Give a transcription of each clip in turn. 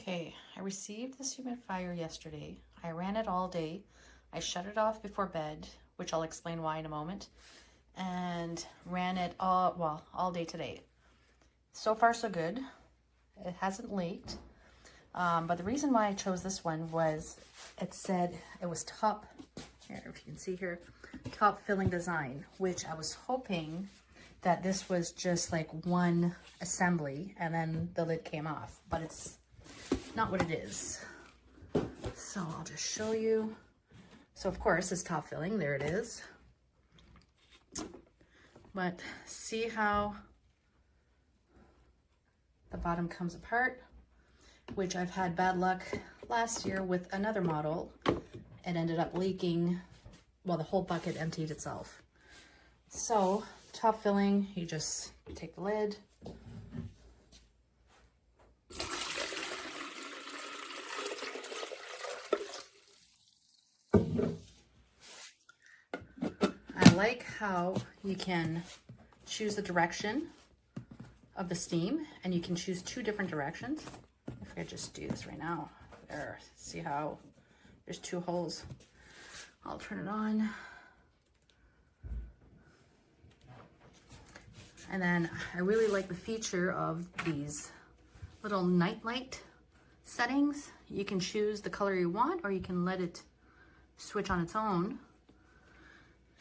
Okay, I received this humidifier yesterday. I ran it all day. I shut it off before bed, which I'll explain why in a moment, and ran it all day today. So far so good. It hasn't leaked. But the reason why I chose this one was it said it was top, here, if you can see here, top filling design, which I was hoping that this was just like one assembly and then the lid came off, but it's not what it is. So I'll just show you. So of course it's top filling, there it is. But see how the bottom comes apart, which I've had bad luck last year with another model. It ended up leaking, well, the whole bucket emptied itself. So top filling, you just take the lid, I like how you can choose the direction of the steam, and you can choose two different directions. If I just do this right now, there, see how there's two holes. I'll turn it on. And then I really like the feature of these little night light settings. You can choose the color you want, or you can let it switch on its own.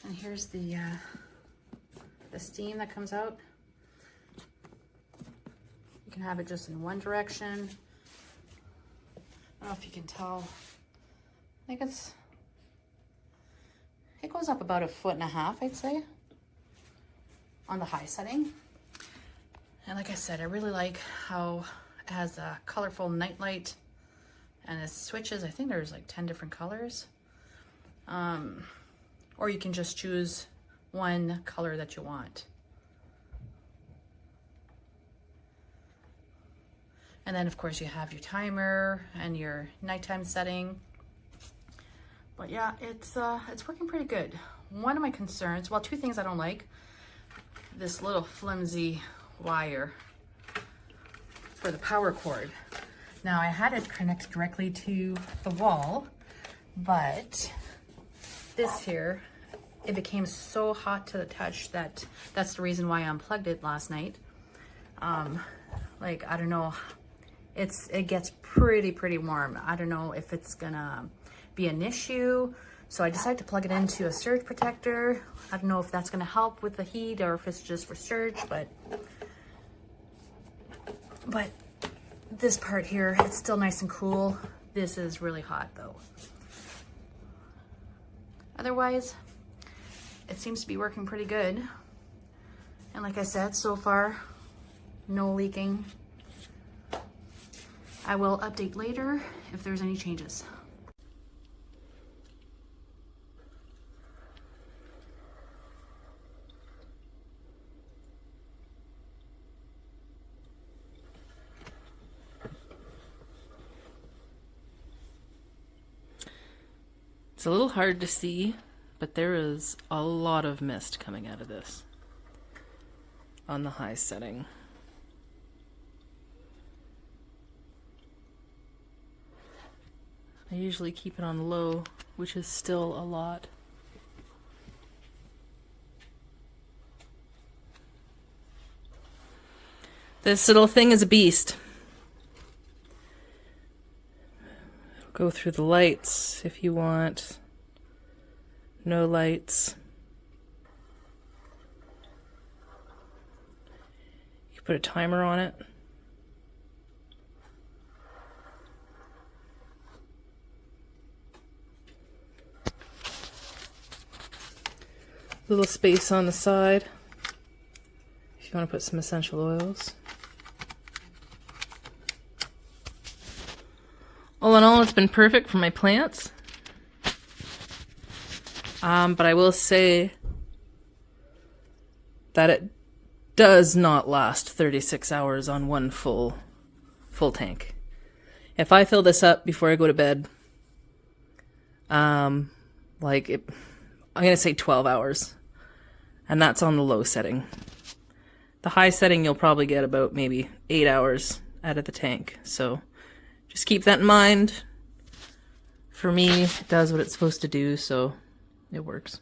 And here's the steam that comes out. You can have it just in one direction. I don't know if you can tell. I think it goes up about 1.5 feet, I'd say, on the high setting. And like I said, I really like how it has a colorful night light, and it switches. I think there's like 10 different colors. Or you can just choose one color that you want. And then of course you have your timer and your nighttime setting. But yeah, it's working pretty good. One of my concerns, well, two things I don't like: this little flimsy wire for the power cord. Now I had it connect directly to the wall, but this here, it became so hot to the touch that that's the reason why I unplugged it last night. Like, I don't know, it gets pretty warm. I don't know if it's gonna be an issue. So I decided to plug it into a surge protector. I don't know if that's gonna help with the heat or if it's just for surge, but this part here, it's still nice and cool. This is really hot though. Otherwise, it seems to be working pretty good. And like I said, so far, no leaking. I will update later if there's any changes. It's a little hard to see, but there is a lot of mist coming out of this on the high setting. I usually keep it on low, which is still a lot. This little thing is a beast. Go through the lights if you want. No lights. You can put a timer on it. Little space on the side if you want to put some essential oils. All in all, it's been perfect for my plants. But I will say that it does not last 36 hours on one full tank. If I fill this up before I go to bed, I'm gonna say 12 hours, and that's on the low setting. The high setting, you'll probably get about maybe 8 hours out of the tank. So just keep that in mind. For me, it does what it's supposed to do, so it works.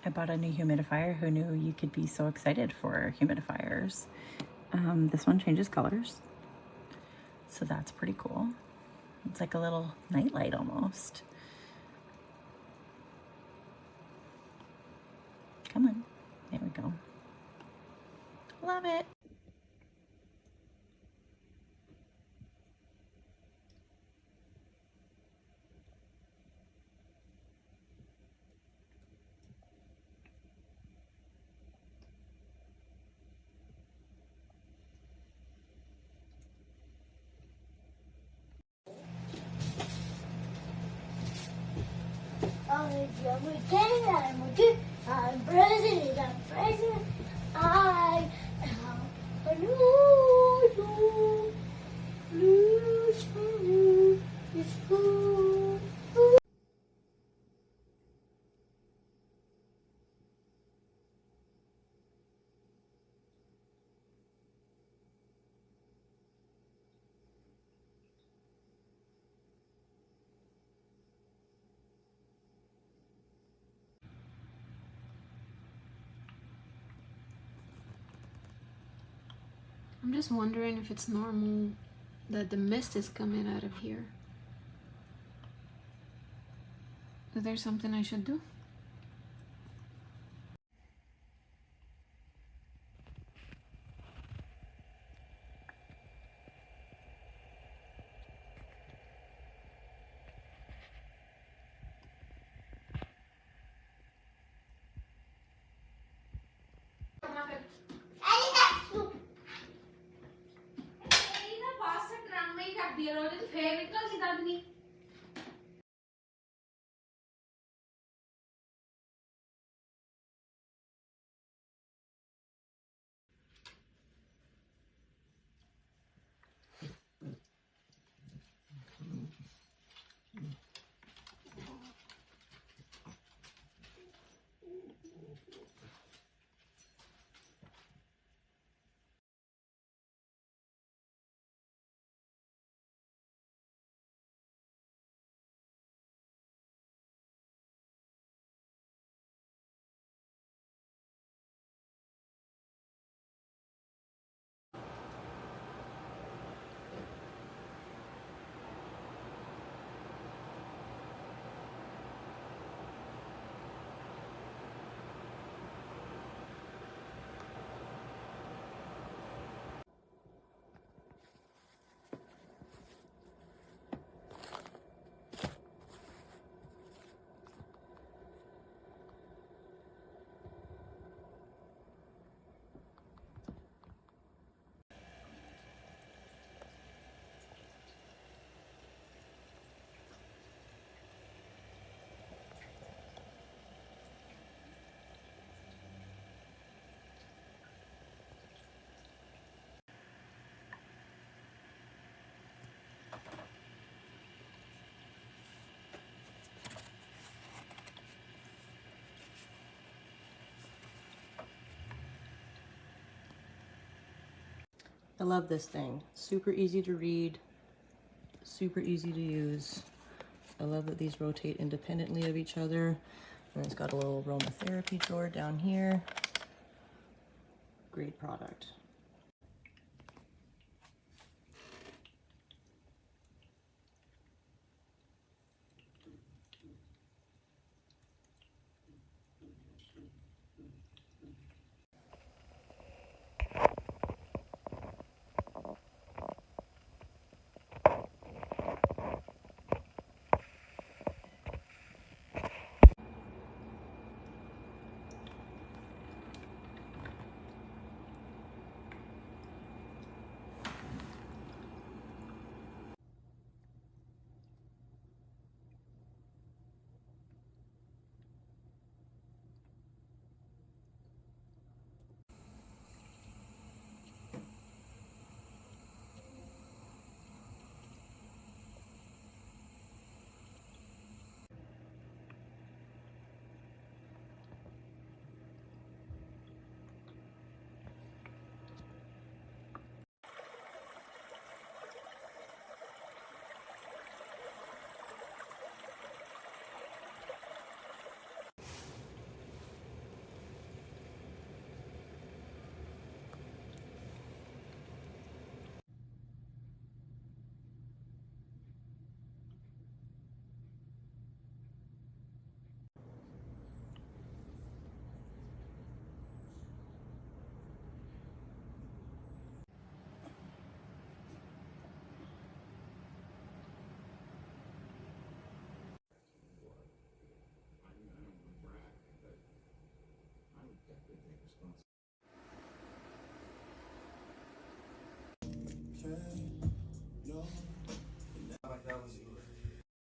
I bought a new humidifier. Who knew you could be so excited for humidifiers? This one changes colors, so that's pretty cool. It's like a little nightlight almost. Come on, there we go. Love it. I'm president, I am a new school. I'm just wondering if it's normal that the mist is coming out of here. Is there something I should do? I love this thing. Super easy to read, super easy to use. I love that these rotate independently of each other. And it's got a little aromatherapy drawer down here. Great product.